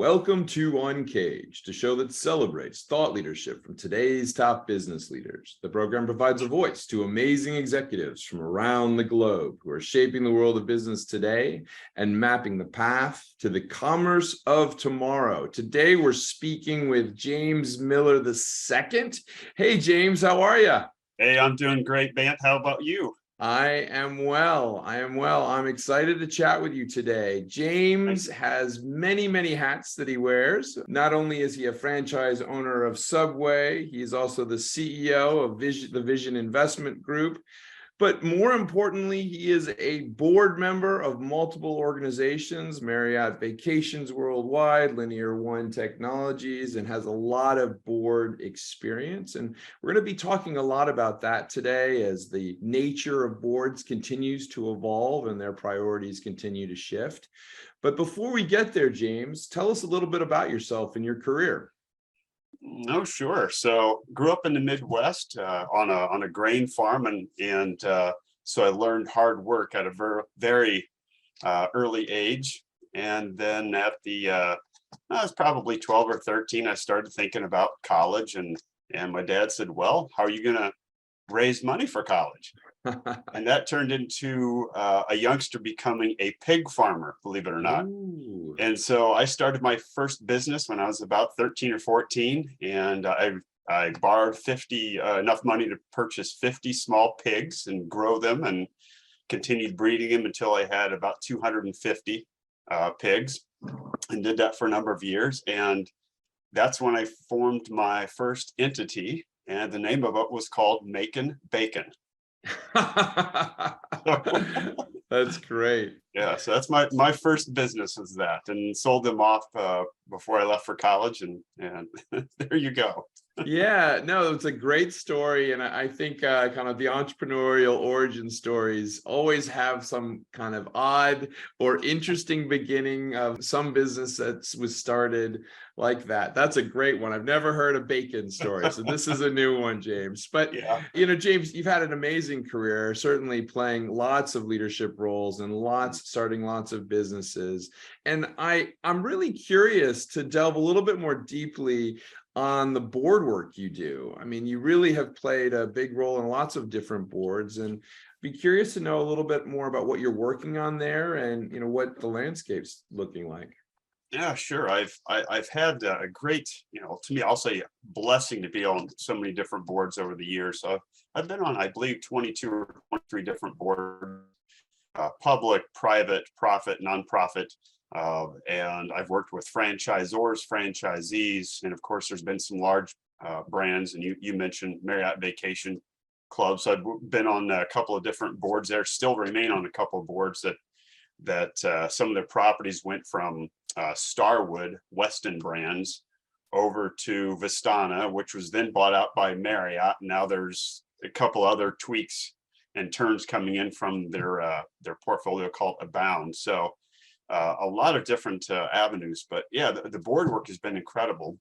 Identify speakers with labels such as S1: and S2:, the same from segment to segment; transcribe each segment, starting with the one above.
S1: Welcome to Uncaged, a show that celebrates thought leadership from today's top business leaders. The program provides a voice to amazing executives from around the globe who are shaping the world of business today and mapping the path to the commerce of tomorrow. Today, we're speaking with James Miller II. Hey, James, how are you?
S2: Hey, I'm doing great, Bant. How about you?
S1: I am well. I'm excited to chat with you today. James has many, many hats that he wears. Not only is he a franchise owner of Subway, he's also the CEO of the Vision Investment Group. But more importantly, he is a board member of multiple organizations, Marriott Vacations Worldwide, Linear One Technologies, and has a lot of board experience. And we're going to be talking a lot about that today as the nature of boards continues to evolve and their priorities continue to shift. But before we get there, James, tell us a little bit about yourself and your career.
S2: No, sure. So grew up in the Midwest on a grain farm, and so I learned hard work at a very early age. And then at I was probably 12 or 13, I started thinking about college, and my dad said, "Well, how are you going to raise money for college?" And that turned into a youngster becoming a pig farmer, believe it or not.
S1: Ooh.
S2: And so I started my first business when I was about 13 or 14, and I borrowed enough money to purchase 50 small pigs and grow them, and continued breeding them until I had about 250 pigs, and did that for a number of years. And that's when I formed my first entity, and the name of it was called Macon Bacon.
S1: That's great.
S2: Yeah, so that's my first business was that, and sold them off before I left for college, and there you go.
S1: Yeah, no, it's a great story. And I think kind of the entrepreneurial origin stories always have some kind of odd or interesting beginning of some business that was started like that. That's a great one. I've never heard a bacon story. So this is a new one, James. But,
S2: Yeah.
S1: James, you've had an amazing career, certainly playing lots of leadership roles and starting lots of businesses. And I'm really curious to delve a little bit more deeply on the board work you do. I mean, you really have played a big role in lots of different boards, and be curious to know a little bit more about what you're working on there and what the landscape's looking like.
S2: Yeah, sure. I've had a great, to me, I'll say blessing to be on so many different boards over the years. So I've been on, I believe, 22 or 23 different boards, public, private, profit, nonprofit. And I've worked with franchisors, franchisees, and of course, there's been some large brands. And you mentioned Marriott Vacation Club. So I've been on a couple of different boards there, still remain on a couple of boards that some of their properties went from Starwood, Westin brands, over to Vistana, which was then bought out by Marriott. Now there's a couple other tweaks and turns coming in from their portfolio called Abound. So a lot of different avenues, but yeah, the board work has been incredible.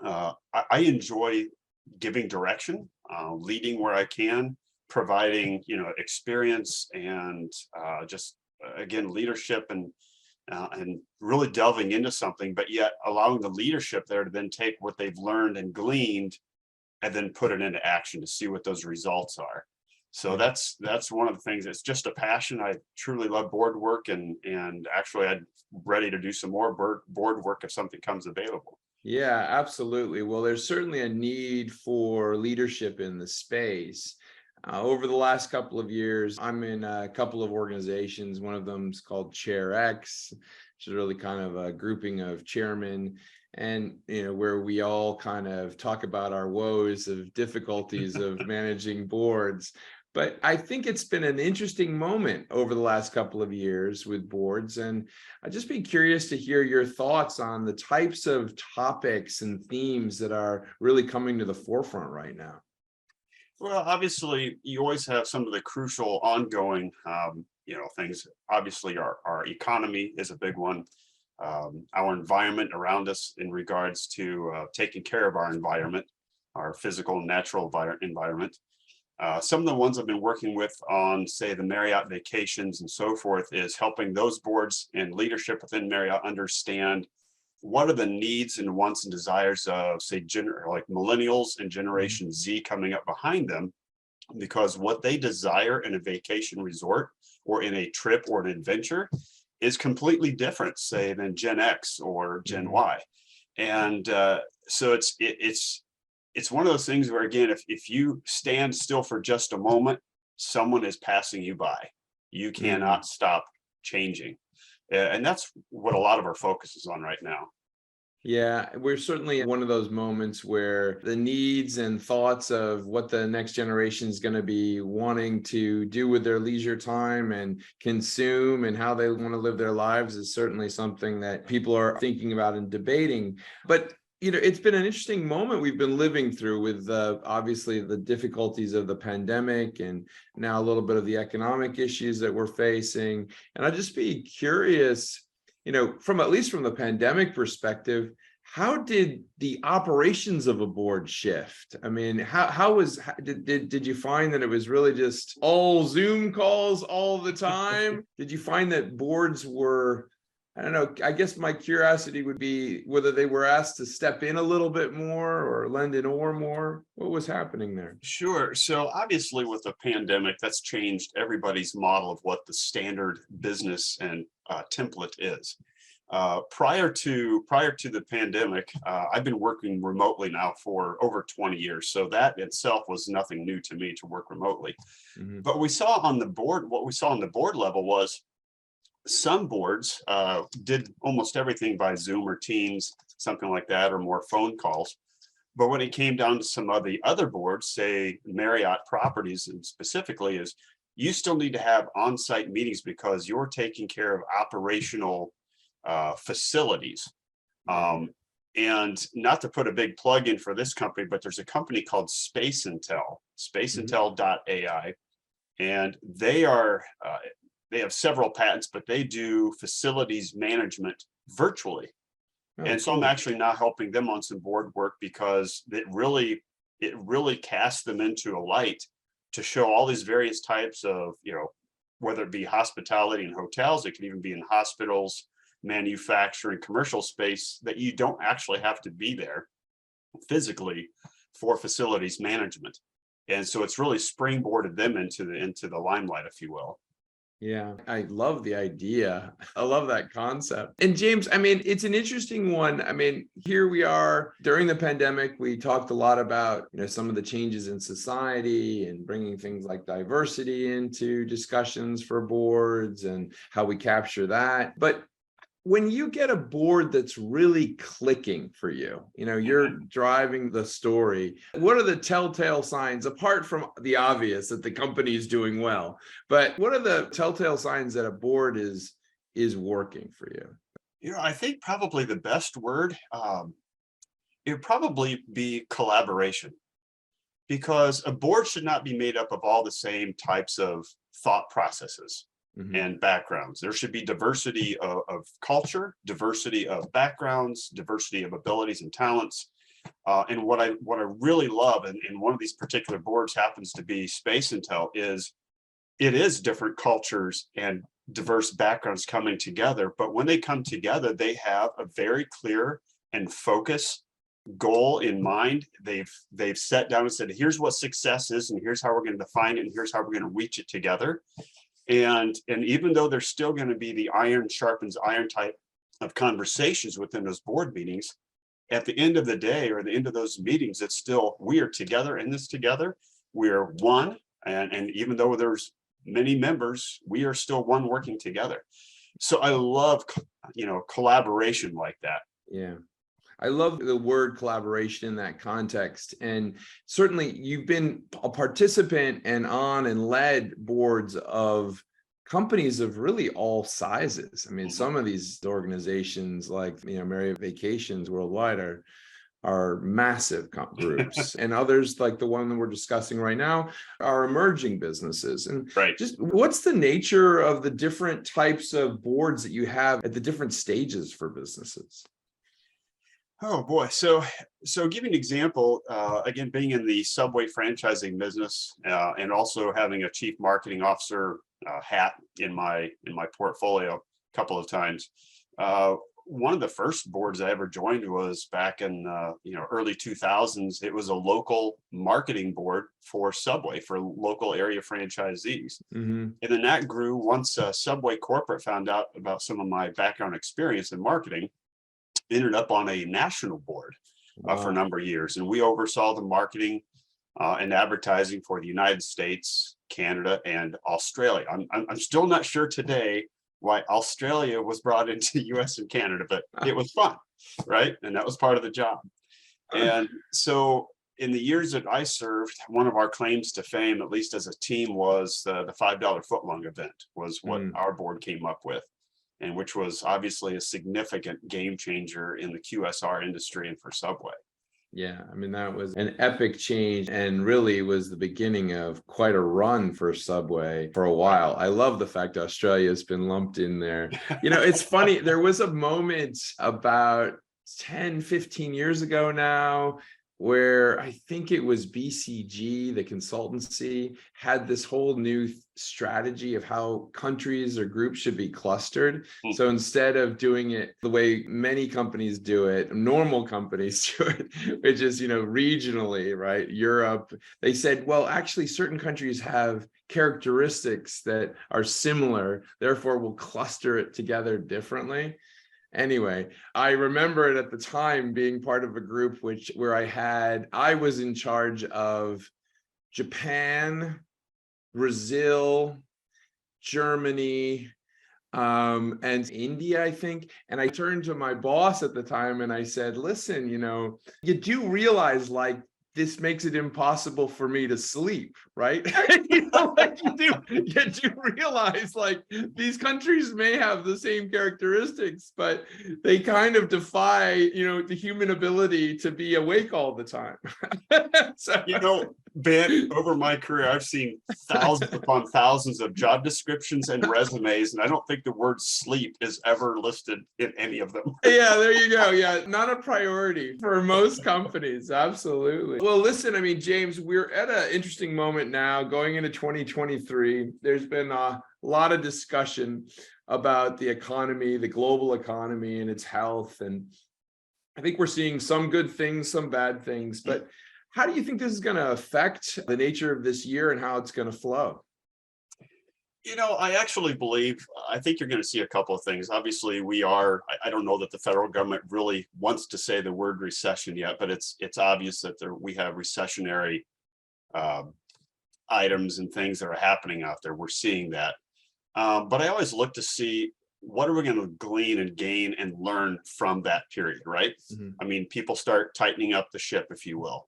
S2: I enjoy giving direction, leading where I can, providing experience, and just again leadership, and really delving into something, but yet allowing the leadership there to then take what they've learned and gleaned and then put it into action to see what those results are. So that's one of the things. It's just a passion. I truly love board work, and actually I'm ready to do some more board work if something comes available.
S1: Yeah, absolutely. Well, there's certainly a need for leadership in the space. Over the last couple of years, I'm in a couple of organizations. One of them is called Chair X, which is really kind of a grouping of chairmen, and where we all kind of talk about our woes of difficulties of managing boards. But I think it's been an interesting moment over the last couple of years with boards. And I'd just be curious to hear your thoughts on the types of topics and themes that are really coming to the forefront right now.
S2: Well, obviously, you always have some of the crucial ongoing, things. Obviously, our economy is a big one. Our environment around us in regards to taking care of our environment, our physical and natural environment. Some of the ones I've been working with on, say, the Marriott Vacations and so forth, is helping those boards and leadership within Marriott understand what are the needs and wants and desires of, say, like millennials and Generation Z coming up behind them, because what they desire in a vacation resort or in a trip or an adventure is completely different, say, than Gen X or Gen Y. And so it's one of those things where, again, if you stand still for just a moment, someone is passing you by. You cannot stop changing. And that's what a lot of our focus is on right now.
S1: Yeah, we're certainly in one of those moments where the needs and thoughts of what the next generation is going to be wanting to do with their leisure time and consume and how they want to live their lives is certainly something that people are thinking about and debating. But it's been an interesting moment we've been living through with obviously the difficulties of the pandemic and now a little bit of the economic issues that we're facing. And I'd just be curious, from at least from the pandemic perspective, how did the operations of a board shift? I mean, did you find that it was really just all Zoom calls all the time? Did you find that boards were, I don't know, I guess my curiosity would be whether they were asked to step in a little bit more or lend an oar more? What was happening there?
S2: Sure. So obviously with the pandemic, that's changed everybody's model of what the standard business and template is. Prior to the pandemic, I've been working remotely now for over 20 years. So that itself was nothing new to me to work remotely. But what we saw on the board level was some boards did almost everything by Zoom or Teams, something like that, or more phone calls. But when it came down to some of the other boards, say Marriott properties, and specifically, is you still need to have on-site meetings because you're taking care of operational facilities. And not to put a big plug in for this company, but there's a company called Space Intel, spaceintel.ai, and they have several patents, but they do facilities management virtually. And so I'm actually now helping them on some board work because it really casts them into a light to show all these various types of, whether it be hospitality and hotels, it can even be in hospitals, manufacturing, commercial space, that you don't actually have to be there physically for facilities management. And so it's really springboarded them into the limelight, if you will.
S1: Yeah, I love the idea. I love that concept. And James, I mean, it's an interesting one. I mean, here we are during the pandemic. We talked a lot about, some of the changes in society and bringing things like diversity into discussions for boards and how we capture that. But when you get a board that's really clicking for you, you're driving the story, what are the telltale signs, apart from the obvious that the company is doing well, but what are the telltale signs that a board is working for you?
S2: I think probably the best word, it would probably be collaboration, because a board should not be made up of all the same types of thought processes and backgrounds. There should be diversity of culture, diversity of backgrounds, diversity of abilities and talents. And what I really love, and one of these particular boards happens to be Space Intel, it is different cultures and diverse backgrounds coming together. But when they come together, they have a very clear and focused goal in mind. They've sat down and said, here's what success is, and here's how we're going to define it, and here's how we're going to reach it together. And even though there's still going to be the iron sharpens iron type of conversations within those board meetings, at the end of the day, or the end of those meetings, it's still, we are together in this together. We're one. And even though there's many members, we are still one working together. So I love, collaboration like that.
S1: Yeah. I love the word collaboration in that context. And certainly you've been a participant and on and led boards of companies of really all sizes. I mean, some of these organizations like, Marriott Vacations Worldwide are massive groups, and others like the one that we're discussing right now are emerging businesses. And just what's the nature of the different types of boards that you have at the different stages for businesses?
S2: Oh boy. So give you an example, again, being in the Subway franchising business, and also having a chief marketing officer hat in my portfolio a couple of times. one of the first boards I ever joined was back in early 2000s. It was a local marketing board for Subway, for local area franchisees.
S1: Hmm.
S2: And then that grew once Subway corporate found out about some of my background experience in marketing, ended up on a national board for a
S1: Wow.
S2: number of years. And we oversaw the marketing and advertising for the United States, Canada, and Australia. I'm still not sure today why Australia was brought into US and Canada, but it was fun, right? And that was part of the job. And so in the years that I served, one of our claims to fame, at least as a team, was the $5 footlong event was what
S1: Mm.
S2: our board came up with, and which was obviously a significant game changer in the QSR industry and for Subway.
S1: Yeah, I mean, that was an epic change and really was the beginning of quite a run for Subway for a while. I love the fact Australia has been lumped in there. It's funny, there was a moment about 10, 15 years ago now where I think it was BCG, the consultancy, had this whole new strategy of how countries or groups should be clustered. So instead of doing it the way many companies do it, normal companies do it, which is, regionally, right? Europe, they said, well, actually, certain countries have characteristics that are similar, therefore we'll cluster it together differently. Anyway, I remember it at the time being part of a group where I was in charge of Japan, Brazil, Germany, and India, I think. And I turned to my boss at the time and I said, listen, you do realize this makes it impossible for me to sleep, right? You do realize these countries may have the same characteristics, but they kind of defy, the human ability to be awake all the time. So,
S2: Ben, over my career, I've seen thousands upon thousands of job descriptions and resumes, and I don't think the word sleep is ever listed in any of them.
S1: Yeah, there you go. Yeah, not a priority for most companies. Absolutely. Well, listen, I mean, James, we're at an interesting moment now going into 2023. There's been a lot of discussion about the economy, the global economy, and its health. And I think we're seeing some good things, some bad things. But how do you think this is going to affect the nature of this year and how it's going to flow?
S2: I actually believe, I think you're going to see a couple of things. Obviously, I don't know that the federal government really wants to say the word recession yet, but it's obvious that we have recessionary items and things that are happening out there. We're seeing that. But I always look to see what are we going to glean and gain and learn from that period, right?
S1: Mm-hmm.
S2: I mean, people start tightening up the ship, if you will.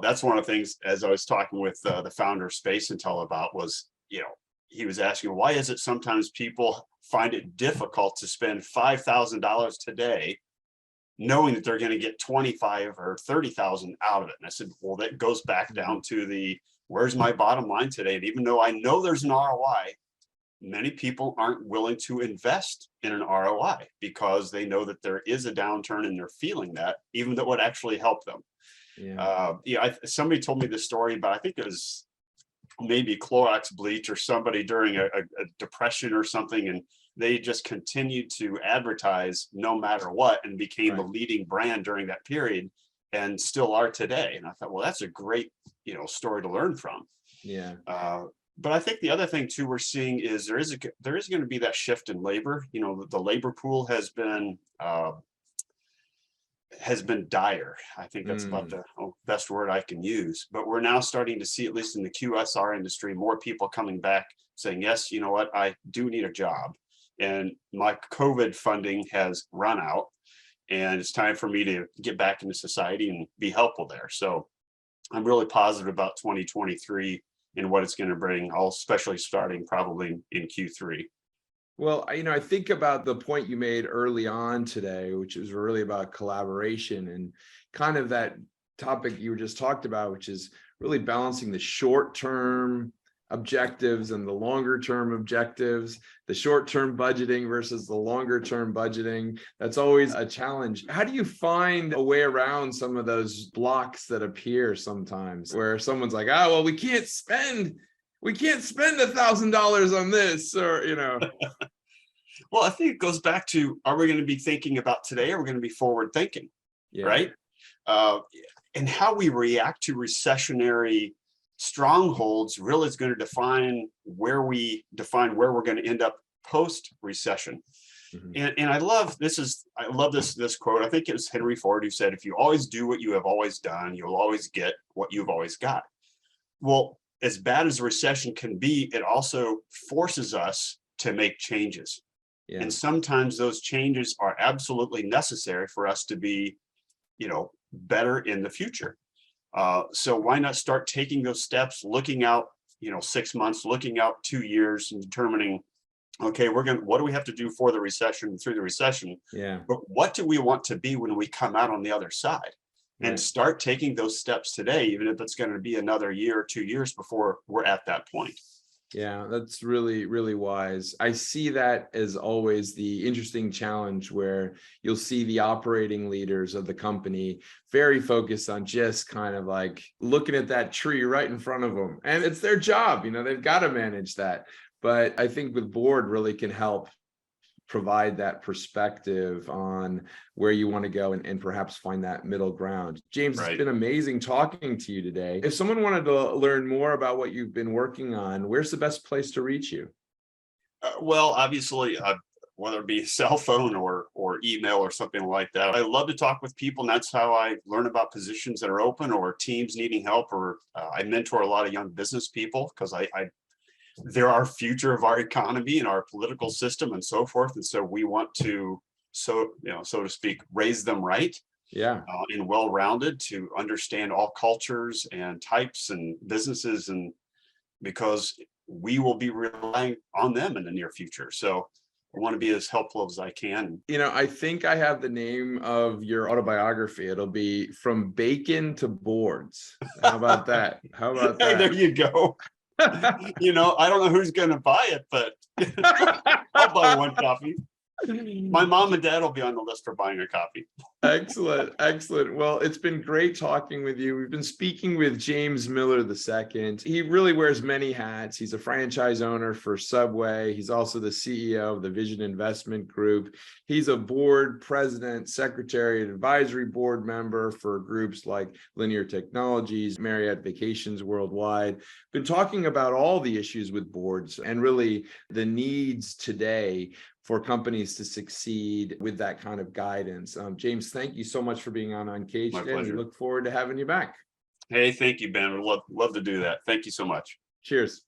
S2: That's one of the things, as I was talking with the founder of Space Intel about, was, he was asking, why is it sometimes people find it difficult to spend $5,000 today, knowing that they're going to get 25 or 30,000 out of it? And I said, well, that goes back down to where's my bottom line today? And even though I know there's an ROI, many people aren't willing to invest in an ROI because they know that there is a downturn and they're feeling that, even though it would actually help them.
S1: Yeah.
S2: Somebody told me this story, but I think it was maybe Clorox bleach or somebody during a depression or something, and they just continued to advertise no matter what and became the leading brand during that period and still are today. And I thought, well, that's a great story to learn from.
S1: Yeah.
S2: But I think the other thing too we're seeing is there is going to be that shift in labor. The labor pool has been dire. I think that's about the best word I can use. But we're now starting to see, at least in the QSR industry, more people coming back saying, yes, you know what, I do need a job. And my COVID funding has run out. And it's time for me to get back into society and be helpful there. So I'm really positive about 2023 and what it's going to bring, especially starting probably in Q3.
S1: Well, I think about the point you made early on today, which is really about collaboration and kind of that topic you just talked about, which is really balancing the short-term objectives and the longer-term objectives, the short-term budgeting versus the longer-term budgeting. That's always a challenge. How do you find a way around some of those blocks that appear sometimes where someone's like, well, we can't spend $1,000 on this, or
S2: Well, I think it goes back to, are we going to be thinking about today, or are we going to be forward thinking,
S1: Yeah.
S2: right? Uh, and how we react to recessionary strongholds really is going to define where we're going to end up post recession.
S1: Mhm.
S2: And I love this quote. I think it was Henry Ford who said, "If you always do what you have always done, you'll always get what you've always got." Well, as bad as a recession can be, it also forces us to make changes.
S1: Yeah.
S2: And sometimes those changes are absolutely necessary for us to be, better in the future. So why not start taking those steps, looking out, 6 months, looking out 2 years, and determining, okay, what do we have to do for the recession, through the recession?
S1: Yeah.
S2: But what do we want to be when we come out on the other side? And
S1: Right.
S2: start taking those steps today, even if it's going to be another year or 2 years before we're at that point.
S1: Yeah, that's really, really wise. I see that as always the interesting challenge where you'll see the operating leaders of the company very focused on just kind of like looking at that tree right in front of them. And it's their job, they've got to manage that. But I think the board really can help provide that perspective on where you want to go and perhaps find that middle ground. James, it's
S2: Right.
S1: been amazing talking to you today. If someone wanted to learn more about what you've been working on, where's the best place to reach you?
S2: Well, obviously, whether it be cell phone or email or something like that, I love to talk with people, and that's how I learn about positions that are open or teams needing help. Or I mentor a lot of young business people because they're our future of our economy and our political system and so forth. And so we want to, so to speak, raise them right,
S1: Yeah.
S2: and well-rounded to understand all cultures and types and businesses, and because we will be relying on them in the near future. So I want to be as helpful as I can.
S1: I think I have the name of your autobiography. It'll be From Bacon to Boards. How about that? How about
S2: Hey, there
S1: that?
S2: you go. I don't know who's going to buy it, but I'll buy one copy. My mom and dad will be on the list for buying a copy.
S1: Excellent. Excellent. Well, it's been great talking with you. We've been speaking with James Miller II. He really wears many hats. He's a franchise owner for Subway. He's also the CEO of the Vision Investment Group. He's a board president, secretary, and advisory board member for groups like Linear Technologies, Marriott Vacations Worldwide. Been talking about all the issues with boards and really the needs today for companies to succeed with that kind of guidance. James, thank you so much for being on Uncaged.
S2: My
S1: And we
S2: pleasure.
S1: look forward to having you back.
S2: Hey, thank you, Ben. Would love to do that. Thank you so much.
S1: Cheers.